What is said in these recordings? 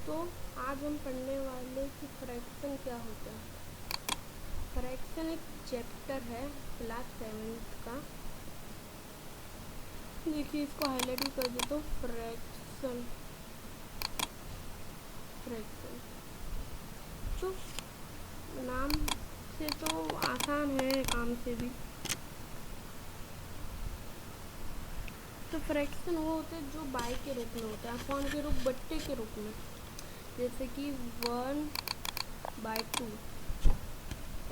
तो आज हम पढ़ने वाले कि फ्रैक्शन क्या होता है। फ्रैक्शन एक चैप्टर है क्लास 7th का। देखिए इसको हाईलाइट भी कर देता हूँ। फ्रैक्शन फ्रैक्शन तो नाम से तो आसान है, काम से भी। तो फ्रैक्शन वो होते हैं जो बाई के रूप में होता है, अपॉन के रूप, बट्टे के रूप में। जैसे कि 1/2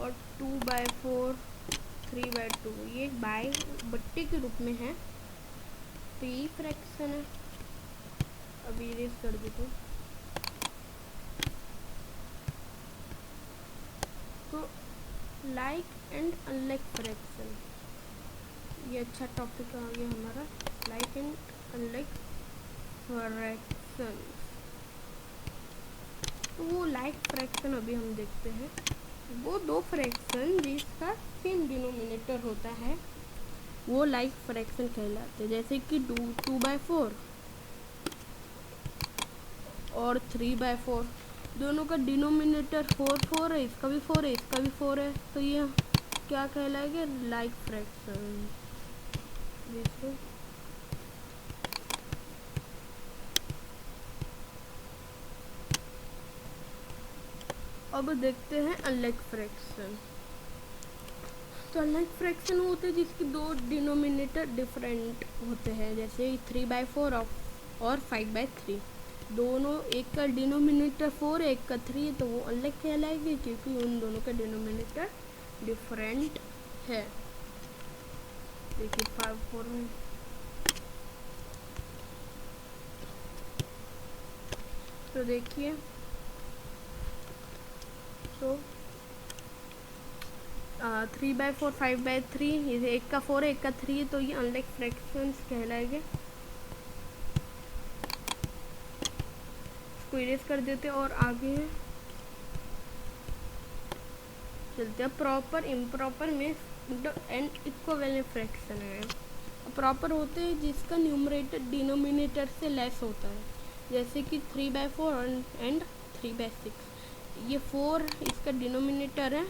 और 2/4, 3/2, ये बाई बट्टे के रूप में है, तो यही फ्रैक्शन है। अभी इरेज कर देता हूँ। तो लाइक एंड अनलाइक फ्रैक्शन, ये अच्छा टॉपिक आ गया हमारा। Like and unlike fraction. तो वो लाइक फ्रैक्शन अभी हम देखते हैं। वो दो फ्रैक्शन जिसका सेम डिनोमिनेटर होता है वो लाइक फ्रैक्शन कहलाते हैं। जैसे कि 2/4 और 3/4, दोनों का डिनोमिनेटर 4 है, इसका भी 4 है, इसका भी 4 है, तो ये क्या कहलाएगा? Like fraction. देखो अब देखते हैं अनलाइक फ्रैक्शन। तो अनलाइक फ्रैक्शन होते हैं जिसकी दो डिनोमिनेटर डिफरेंट होते हैं, जैसे 3/4 और 5/3। दोनों, एक का डिनोमिनेटर 4 है, एक का 3 है, तो वो अनलाइक कहलाएगी क्योंकि उन दोनों का डिनोमिनेटर डिफरेंट है। देखिए 5/4 में तो देखिए, तो 3/4, 5/3, ये एक का 4 है, एक का 3 है, तो ये अनलाइक फ्रैक्शंस कहलाएंगे। इसको इरेज कर देते और आगे चलते हैं। प्रॉपर इम्प्रॉपर में एंड इक्विवेलेंट फ्रैक्शन है। प्रॉपर होते हैं जिसका न्यूमरेटर डिनोमिनेटर से लेस होता है, जैसे कि 3/4 एंड 3/6। ये 4 इसका डिनोमिनेटर है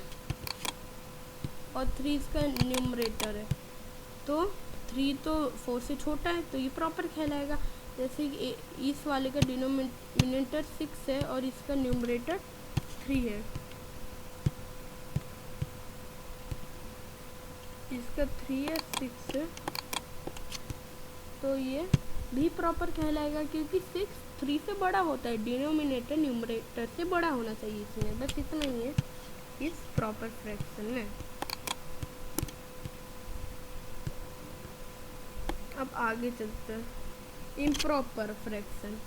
और 3 इसका न्यूमरेटर है, तो 3 तो 4 से छोटा है, तो ये प्रॉपर कहलाएगा। जैसे कि इस वाले का डिनोमिनेटर 6 है और इसका न्यूमरेटर 3 है, इसका 3 है, 6 है, तो ये भी प्रॉपर कहलाएगा क्योंकि 6 3 से बड़ा होता है। डिनोमिनेटर न्यूमरेटर से बड़ा होना चाहिए इसमें, बस इतना ही है इस प्रॉपर फ्रैक्शन में। अब आगे चलते हैं। इम्प्रॉपर फ्रैक्शन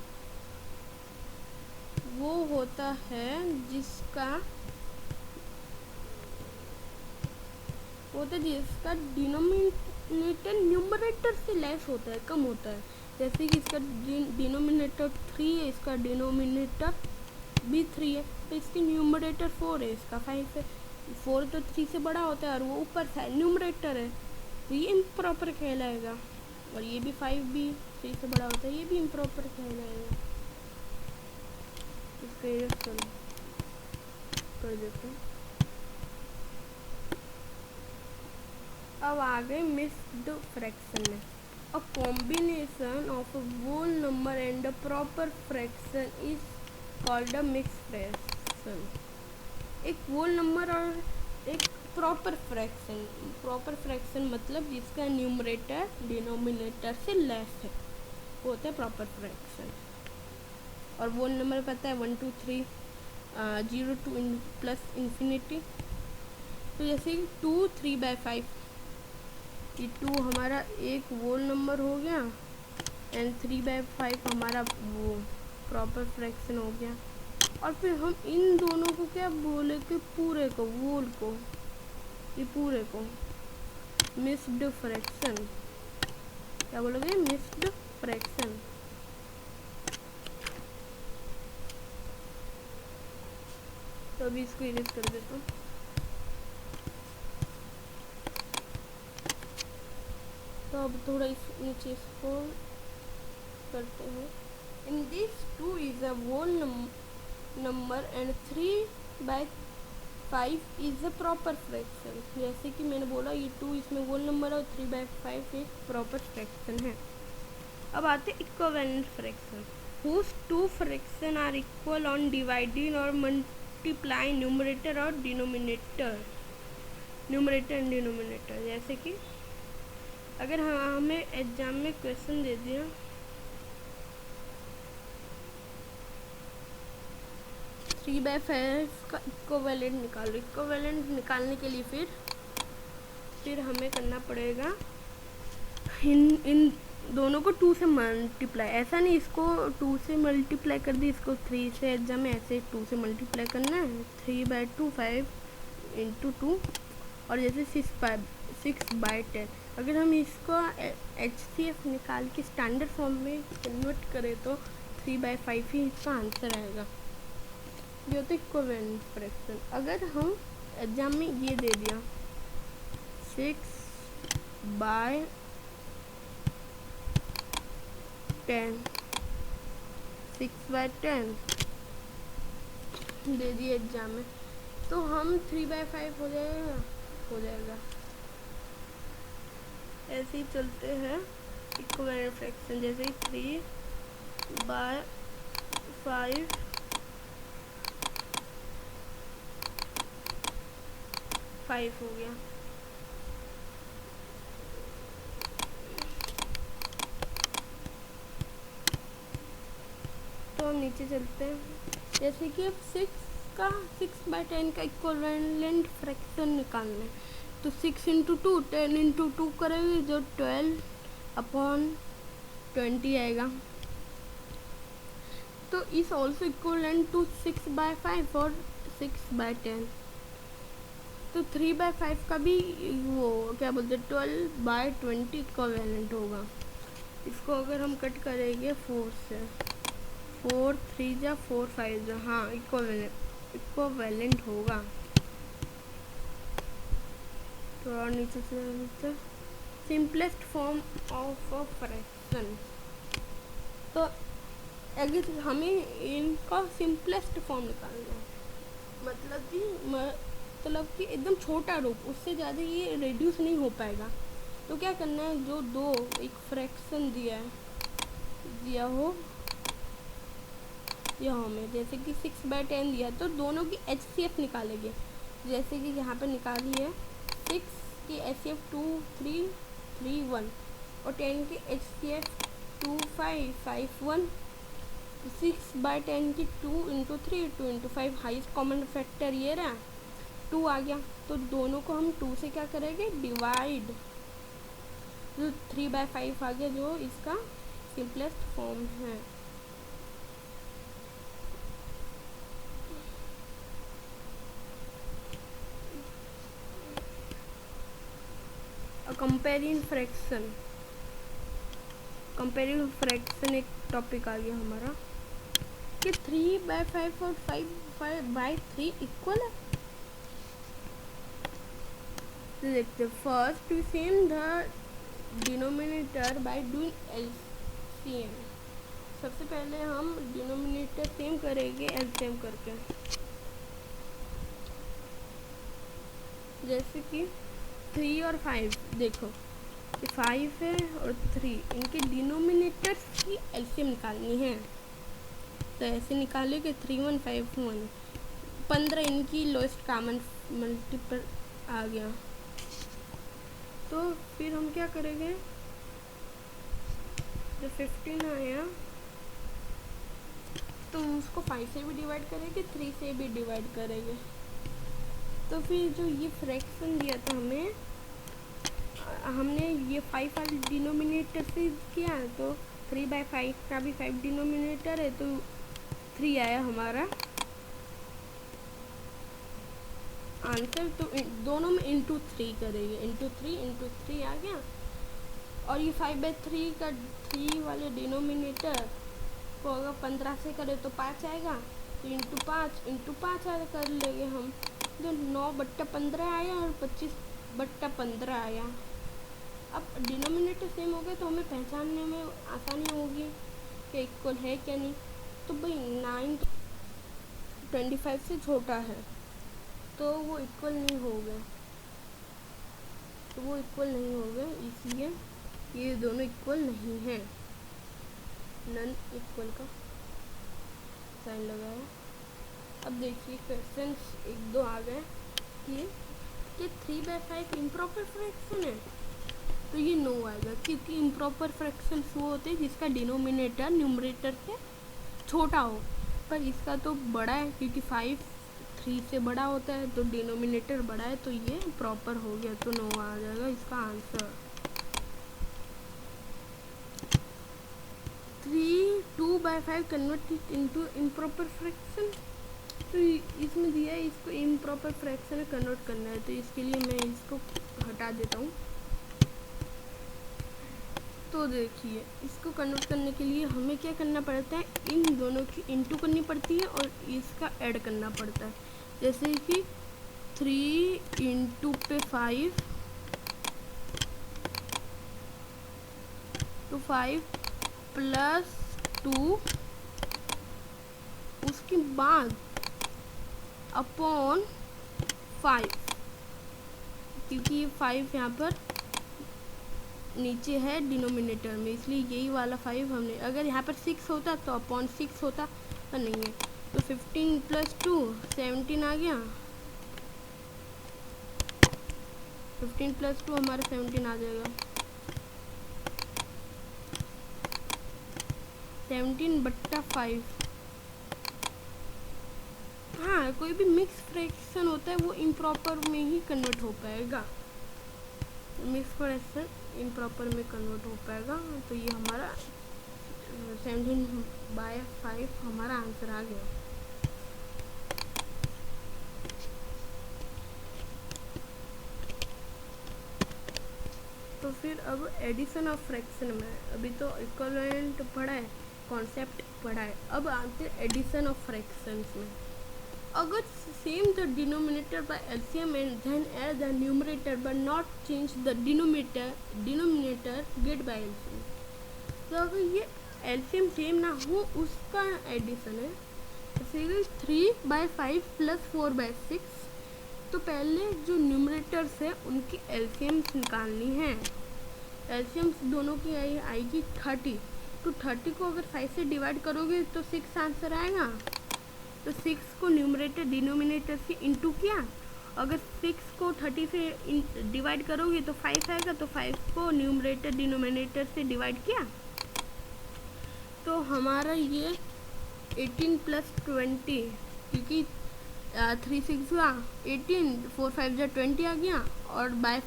वो होता है जिसका डिनोमिनेटर न्यूमरेटर से लेस होता है, कम होता है। जैसे कि इसका डिनोमिनेटर 3 है, इसका डिनोमिनेटर भी 3 है, तो इसकी न्यूमरेटर 4 है, इसका 5 है। 4 तो 3 से बड़ा होता है और वो ऊपर न्यूमरेटर है, तो ये इम्प्रॉपर कहलाएगा। और ये भी 5 भी 3 से बड़ा होता है, ये भी इम्प्रॉपर कहलाएगा। इसको कर देते हैं। अब आ गए मिक्स्ड फ्रैक्शन में। A combination of a whole number and a proper fraction is called a mixed fraction. एक होल नंबर और एक प्रॉपर फ्रैक्शन। प्रॉपर फ्रैक्शन मतलब जिसका न्यूमरेटर डिनोमिनेटर से लेस है, वो होता है प्रॉपर फ्रैक्शन। और होल नंबर पता है 1 2 3 0 टू प्लस इन्फिनिटी। तो जैसे 2 3/5, ये 2 हमारा एक होल नंबर हो गया एंड 3/5 हमारा वो प्रॉपर फ्रैक्शन हो गया। और फिर हम इन दोनों को क्या बोले कि पूरे को, होल को, ये पूरे को मिक्स्ड फ्रैक्शन। क्या बोलोगे? Mixed fraction. तो अभी इसको इरेज कर देता हूँ। तो अब थोड़ा इस नीचे इसको करते हैं। In this 2 is a whole number and 3/5 is a proper fraction। जैसे कि मैंने बोला ये 2 इसमें whole नंबर है और 3/5 एक प्रॉपर फ्रैक्शन है। अब आते equivalent fraction whose two fraction are equal on dividing or multiplying numerator और डिनोमिनेटर एंड डिनोमिनेटर। जैसे कि अगर हमें एग्जाम में क्वेश्चन दे दिया 3/5 का इक्विवेलेंट निकालो। इक्विवेलेंट निकालने के लिए फिर हमें करना पड़ेगा इन दोनों को 2 से मल्टीप्लाई। ऐसा नहीं इसको 2 से मल्टीप्लाई कर दी, इसको 3 से एग्जाम में ऐसे 2 से मल्टीप्लाई करना है। 3/2 5 × 2 और जैसे 6/10। अगर हम इसको HCF निकाल के स्टैंडर्ड फॉर्म में कन्वर्ट करें तो 3/5 ही इसका आंसर आएगा। ये होता है इक्विवेलेंट फ्रैक्शन। अगर हम एग्जाम में ये दे दिया 6/10 6/10 दे दिए एग्जाम में तो हम 3/5 हो जाएगा। ऐसे ही चलते हैं इक्विवेलेंट फ्रैक्शन। जैसे 3/5 5 हो गया। तो हम नीचे चलते हैं। जैसे कि अब 6/10 का इक्विवेलेंट फ्रैक्शन निकालना है तो 6 × 2 10 × 2 करेंगे जो 12/20 आएगा। तो इस ऑल्सो इक्विवेलेंट टू 6/5 और 6/10। तो 3/5 का भी वो क्या बोलते 12/20 इक्विवेलेंट होगा। इसको अगर हम कट करेंगे 4 से 4 3 जा 4 5 जा, हाँ इक्विवेलेंट होगा। तो और नीचे चलते simplest form of a fraction. तो अगर हमें इनका सिंपलेस्ट फॉर्म निकालना है मतलब कि एकदम छोटा रूप, उससे ज़्यादा ये रिड्यूस नहीं हो पाएगा। तो क्या करना है जो एक फ्रैक्शन दिया हो यह हमें जैसे कि 6/10 दिया है तो दोनों की HCF निकालेंगे। जैसे कि यहाँ पर निकाली है 6 की HCF 2 3 3 1 और 10 की HCF 2 5 5 1। 6/10 की 2 × 3 2 × 5 हाईएस्ट कॉमन फैक्टर ये रहा 2 आ गया। तो दोनों को हम 2 से क्या करेंगे डिवाइड, जो 3/5 आ गया जो इसका सिंपलेस्ट फॉर्म है। कंपेयरिंग फ्रैक्शन एक टॉपिक आ गया हमारा कि 3/5 और 5/3 इक्वल है। तो देखते first we same the denominator by doing LCM। सबसे पहले हम डिनोमिनेटर सेम करेंगे LCM करके। जैसे कि 3 और 5 देखो 5 है और 3 इनके डिनोमिनेटर्स की LCM निकालनी है। तो ऐसे निकाले कि 3 1 5 1 15 इनकी लोएस्ट कॉमन मल्टीपल आ गया। तो फिर हम क्या करेंगे जब 15 आया तो उसको 5 से भी डिवाइड करेंगे 3 से भी डिवाइड करेंगे। तो फिर जो ये फ्रैक्शन दिया था हमने ये 5 वाले डिनोमिनेटर से किया तो 3/5 का भी 5 डिनोमिनेटर है तो 3 आया हमारा आंसर। तो दोनों में × 3 करेंगे × 3 आ गया। और ये 5/3 का 3 वाले डिनोमिनेटर को अगर 15 से करें तो 5 आएगा। तो × 5 कर लेंगे हम जो 9/15 आया और 25/15 आया। अब डिनोमिनेटर सेम हो गए तो हमें पहचानने में आसानी होगी। इसके इक्वल है क्या नहीं। तो भाई 9 25 से छोटा है तो वो इक्वल नहीं हो गए, इसलिए ये दोनों इक्वल नहीं है। नन इक्वल का साइन लगाया। अब देखिए क्वेश्चन 1-2 आ गए कि 3/5 इम्प्रॉपर फ्रैक्शन है, तो ये नो आएगा क्योंकि इम्प्रॉपर फ्रैक्शन वो होते हैं जिसका डिनोमिनेटर न्यूमरेटर से छोटा हो, पर इसका तो बड़ा है क्योंकि 5 3 से बड़ा होता है, तो डिनोमिनेटर बड़ा है, तो ये प्रॉपर हो गया, तो नो आ जाएगा इसका answer. 2/5 convert into improper fraction, तो इसमें दिया है इसको इम्प्रॉपर फ्रैक्शन में कन्वर्ट करना है, तो इसके लिए मैं इसको हटा देता हूँ। तो देखिए इसको कन्वर्ट करने के लिए हमें क्या करना पड़ता है, इन दोनों की इनटू करनी पड़ती है और इसका ऐड करना पड़ता है। जैसे कि 3 इंटू पे 5 तो 5 प्लस 2 उसके बाद अपॉन 5, क्योंकि ये 5 यहाँ पर नीचे है डिनोमिनेटर में, इसलिए यही वाला 5 हमने, अगर यहाँ पर 6 होता तो अपॉन 6 होता, पर नहीं है, तो 15 प्लस 2 17 आ गया। 15 प्लस 2 हमारा 17 आ जाएगा। 17/5। हाँ, कोई भी मिक्स फ्रैक्शन होता है वो इम्प्रॉपर में ही कन्वर्ट हो पाएगा, मिक्स फ्रैक्शन इम्प्रॉपर में कन्वर्ट हो पाएगा। तो ये हमारा 17/5 हमारा आंसर आ गया। तो फिर अब एडिशन ऑफ फ्रैक्शन में, अभी तो इक्विवेलेंट पढ़ा है, कॉन्सेप्ट पढ़ा है, अब आते हैं एडिशन ऑफ फ्रैक्शंस में। अगर same the denominator by LCM and then add the numerator but not change the denominator get by LCM, तो अगर ये एलसीएम सेम ना हो उसका एडिशन है। जैसे 3/5 प्लस 4/6, तो पहले जो न्यूमरेटर्स है उनकी एलसीएम्स निकालनी है। एलसीएम्स दोनों की आएगी 30, तो 30 को अगर 5 से डिवाइड करोगे तो 6 आंसर आएगा। तो 6 को न्यूमरेटर डिनोमिनेटर से इंटू किया, अगर 6 को 30 से डिवाइड करोगे तो 5 आएगा, तो 5 को न्यूमरेटर डिनोमिनेटर से डिवाइड किया, तो हमारा ये 18 प्लस 20, क्योंकि 3 6 हुआ 18, 4 5 जा 20 आ गया, और बाय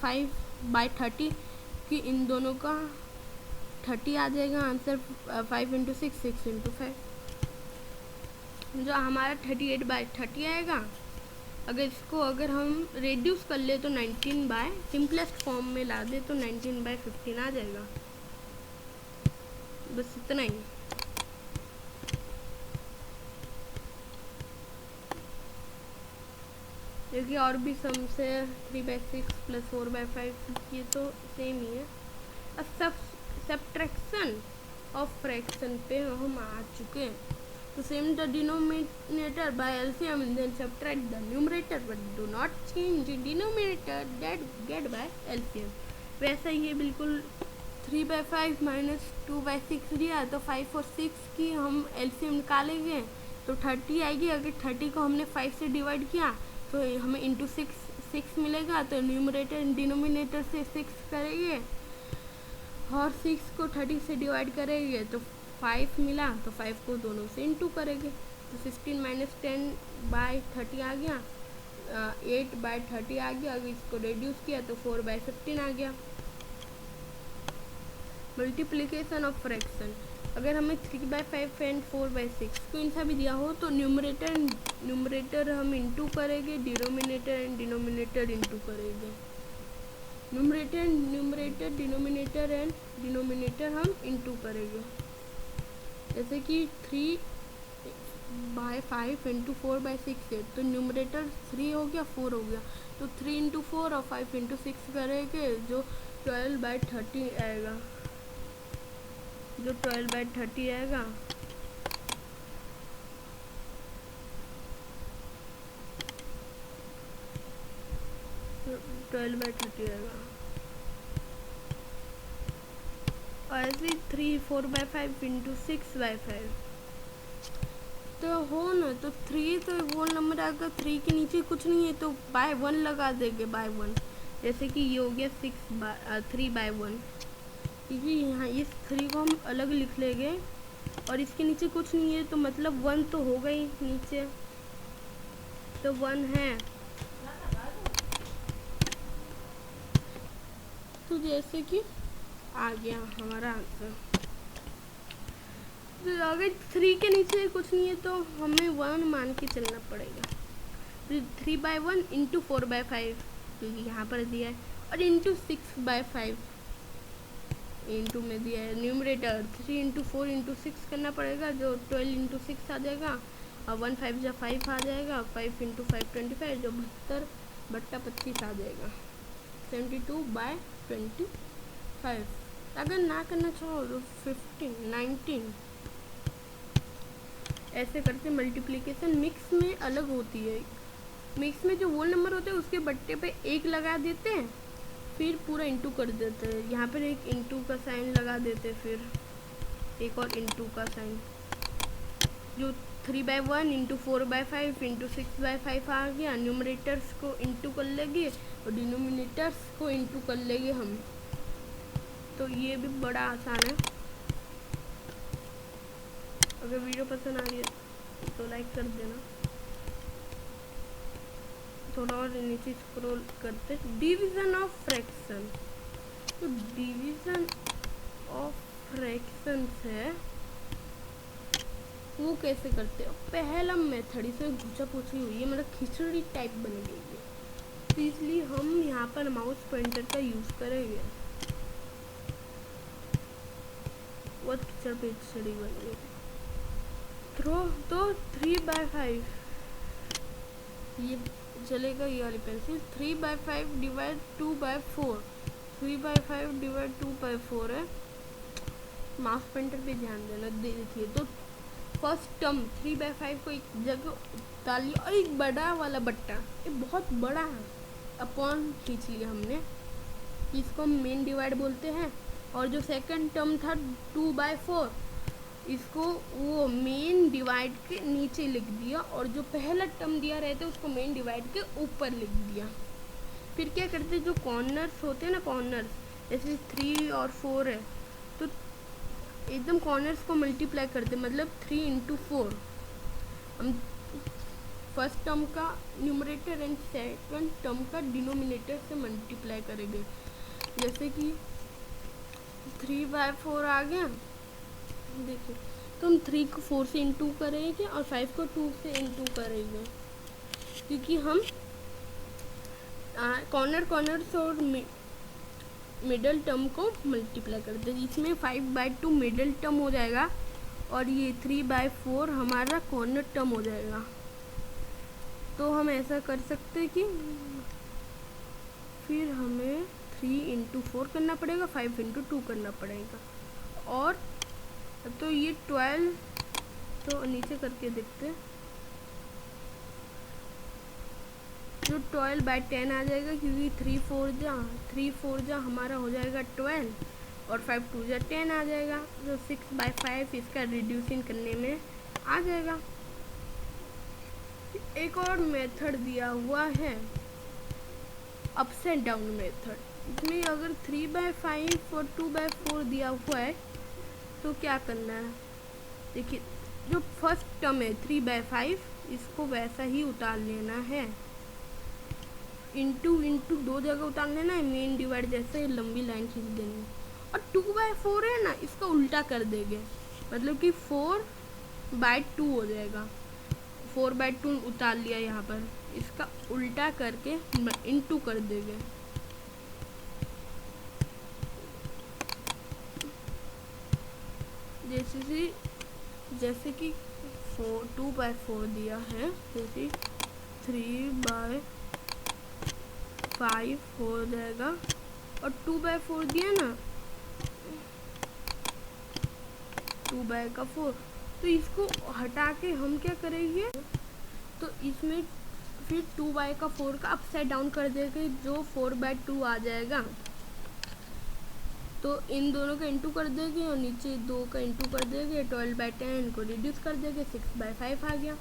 30 कि इन दोनों का 30 आ जाएगा आंसर। 5 इंटू 6 6 इंटू 5, जो हमारा 38/30 आएगा। अगर हम रेड्यूस कर ले तो 19 बाय सिंपलेस्ट फॉर्म में ला दे तो 19/15 आ जाएगा। बस इतना ही। क्योंकि और भी सम से 3/6 प्लस 4/5 ये तो सेम ही है। अब सब्ट्रैक्शन ऑफ फ्रैक्शन पे हम आ चुके हैं। तो same the denominator by LCM and then subtract the numerator but do not change denominator that get by LCM. वैसा ही बिल्कुल 3/5 माइनस 2/6 दिया, तो 5 और 6 की हम एलसीएम निकालेंगे तो 30 आएगी। अगर 30 को हमने 5 से डिवाइड किया तो हमें इंटू 6 मिलेगा, तो न्यूमरेटर डिनोमिनेटर से 6 करेंगे और 6 को 30 से डिवाइड करेंगे तो 5 मिला, तो 5 को दोनों से इंटू करेंगे, तो 16 माइनस 10/30 आ गया, 8/30 आ गया। अगर इसको रिड्यूस किया तो 4/15 आ गया। मल्टीप्लिकेशन ऑफ फ्रैक्शन, अगर हमें 3/5 एंड 4/6 को इनसा भी दिया हो तो न्यूमरेटर हम इंटू करेंगे, डिनोमिनेटर एंड डिनोमिनेटर इंटू करेंगे। न्यूमरेटर डिनोमिनेटर एंड डिनोमिनेटर हम इंटू करेंगे। जैसे कि 3/5 इंटू 4/6 है, तो न्यूमरेटर 3 हो गया, 4 हो गया, तो 3 इंटू 4 और 5 इंटू 6 करेंगे जो 12/30 आएगा। जो 12/30 आएगा, तो 12/30 आएगा। और ऐसे 3 4/5 इंटू 6/5 तो हो ना, तो 3 तो वो नंबर आएगा, 3 के नीचे कुछ नहीं है तो बाय 1 लगा देंगे, बाय 1। जैसे कि ये हो गया 3/1, क्योंकि यहाँ इस 3 को हम अलग लिख लेंगे और इसके नीचे कुछ नहीं है तो मतलब 1 तो होगा ही नीचे, तो 1 है। तो जैसे कि आ गया हमारा आंसर। तो अगर 3 के नीचे कुछ नहीं है तो हमें 1 मान के चलना पड़ेगा। तो 3/1 इंटू 4/5 क्योंकि यहाँ पर दिया है, और इंटू 6/5 इंटू में दिया है न्यूमरेटर 3 इंटू 4 इंटू 6 करना पड़ेगा, जो 12 इंटू 6 आ जाएगा, और 1 5 जा 5 आ जाएगा, 5 इंटू 5 25, जो 72/25 आ जाएगा, 72/25। अगर ना करना चाहो तो 15 19 ऐसे करके मल्टीप्लिकेशन मिक्स में अलग होती है। मिक्स में जो होल नंबर होते हैं उसके बट्टे पे 1 लगा देते हैं, फिर पूरा इंटू कर देते हैं, यहाँ पर एक इंटू का साइन लगा देते हैं, फिर एक और इंटू का साइन। जो 3/1 इंटू 4/5 इंटू 6/5 आ गया, न्यूमरेटर्स को इंटू कर लेंगे और डिनोमिनेटर्स को इंटू कर लेंगे हम। तो ये भी बड़ा आसान है। अगर वीडियो पसंद आ रही है तो लाइक कर देना। थोड़ा और नीचे स्क्रॉल करते, डिवीजन ऑफ फ्रैक्शन। तो डिवीजन ऑफ फ्रैक्शन है वो कैसे करते हैं। पहला मेथड, इसमें घुसा पूछी हुई है, मतलब खिचड़ी टाइप बन गई है, तो इसलिए हम यहाँ पर माउस पॉइंटर का यूज़ करेंगे। बहुत खिचड़ी बन गई। तो 3/5 ये चलेगा, ये वाली पेंसिल 3/5 डिवाइड 2/4, 3/5 डिवाइड 2/4 है। माउस पॉइंटर पे ध्यान देना, देखिए तो फर्स्ट टर्म 3/5 को एक जगह उतार लिया और एक बड़ा वाला बट्टा, ये बहुत बड़ा है, अपॉन खींच लिया हमने, इसको हम मेन डिवाइड बोलते हैं। और जो सेकंड टर्म था 2/4, इसको वो मेन डिवाइड के नीचे लिख दिया, और जो पहला टर्म दिया रहता है उसको मेन डिवाइड के ऊपर लिख दिया। फिर क्या करते, जो कॉर्नर्स होते हैं ना, कॉर्नर्स जैसे 3 और 4 है तो एकदम कॉर्नर्स को मल्टीप्लाई करते, मतलब 3 इंटू 4 हम फर्स्ट टर्म का न्यूमरेटर एंड सेकंड टर्म का डिनोमिनेटर से मल्टीप्लाई करेंगे। जैसे कि 3/4 आ गया, देखिए तो हम 3 को 4 से इंटू करेंगे और 5 को 2 से इंटू करेंगे, क्योंकि हम कॉर्नर्स और मिडल टर्म को मल्टीप्लाई करते हैं, जिसमें 5/2 मिडल टर्म हो जाएगा और ये 3/4 हमारा कॉर्नर टर्म हो जाएगा। तो हम ऐसा कर सकते हैं कि फिर हमें 3 इंटू 4 करना पड़ेगा, 5 इंटू 2 करना पड़ेगा, और तो ये 12, तो नीचे करके देखते हैं, जो 12/10 आ जाएगा, क्योंकि 3 4 जा हमारा हो जाएगा 12 और 5 2 जा 10 आ जाएगा, जो 6/5 इसका रिड्यूसिंग करने में आ जाएगा। एक और मेथड दिया हुआ है, अपसाइड डाउन मेथड। इसमें अगर 3/5 और 2/4 दिया हुआ है तो क्या करना है, देखिए जो फर्स्ट टर्म है 3/5 इसको वैसा ही उतार लेना है, इंटू 2 जगह उतार लेना है, मेन डिवाइड जैसे लंबी लाइन खींच देनी है, और 2/4 है ना, इसका उल्टा कर देंगे, मतलब कि 4/2 हो जाएगा। 4/2 उतार लिया यहाँ पर, इसका उल्टा करके इंटू कर देंगे। जैसे कि 2/4 दिया है, जैसे 3/5 हो जाएगा, और 2/4 दिया ना 2 बाय का 4। तो इसको हटा के हम क्या करेंगे, तो इसमें फिर 2 बाय का 4 का अपसाइड डाउन कर देंगे, जो 4 बाय 2 आ जाएगा। तो इन दोनों का इंटू कर देंगे और नीचे 2 का इंटू कर देंगे, 12 बाय 10 को रिड्यूस कर देंगे, 6 बाय 5 आ गया।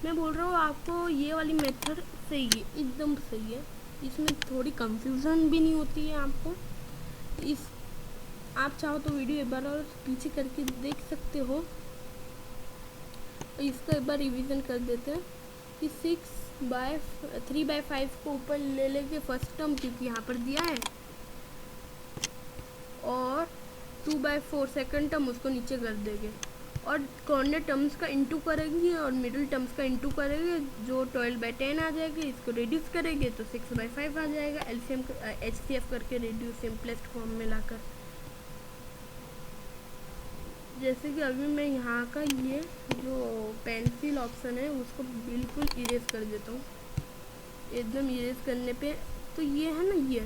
मैं बोल रहा हूँ आपको ये वाली मेथड सही है, एकदम सही है, इसमें थोड़ी कंफ्यूजन भी नहीं होती है आपको। इस आप चाहो तो वीडियो एक बार और पीछे करके देख सकते हो। इसका एक बार रिवीजन कर देते हैं कि 3 बाय 5 को ऊपर ले लेंगे फर्स्ट टर्म, क्योंकि यहाँ पर दिया है, और 2 बाय 4 सेकेंड टर्म उसको नीचे कर देंगे, और कॉर्नर टर्म्स का इंटू करेंगे और मिडिल टर्म्स का इंटू करेंगे, जो 12 बाय 10 आ जाएगा। इसको रिड्यूस करेंगे तो 6 बाय 5 आ जाएगा, एलसीएम HCF करके रिड्यूस सिंपलेस्ट फॉर्म में लाकर। जैसे कि अभी मैं यहाँ का ये जो पेंसिल ऑप्शन है उसको बिल्कुल इरेज कर देता हूँ। एकदम इरेज करने पे तो ये है ना, ये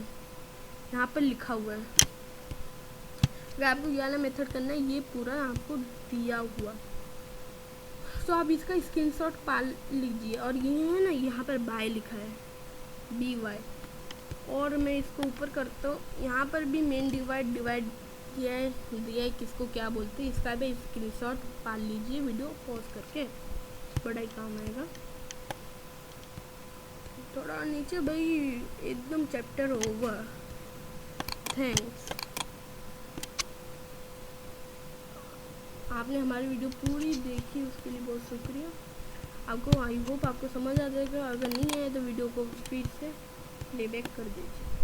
यहाँ पर लिखा हुआ है। अगर आपको ये वाला मेथड करना है, ये पूरा आपको दिया हुआ, तो आप इसका स्क्रीनशॉट पाल लीजिए। और ये है ना, यहाँ पर बाय लिखा है, BY, और मैं इसको ऊपर करता हूँ, यहाँ पर भी मेन डिवाइड दिया है, किसको क्या बोलते हैं, इसका भी स्क्रीनशॉट पाल लीजिए वीडियो पॉज करके, बड़ा ही काम आएगा। थोड़ा नीचे भाई, एकदम चैप्टर ओवर। थैंक्स, आपने हमारी वीडियो पूरी देखी, उसके लिए बहुत शुक्रिया आपको। आई होप आपको समझ आ जाएगा, अगर नहीं आए तो वीडियो को फिर से प्लेबैक कर दीजिए।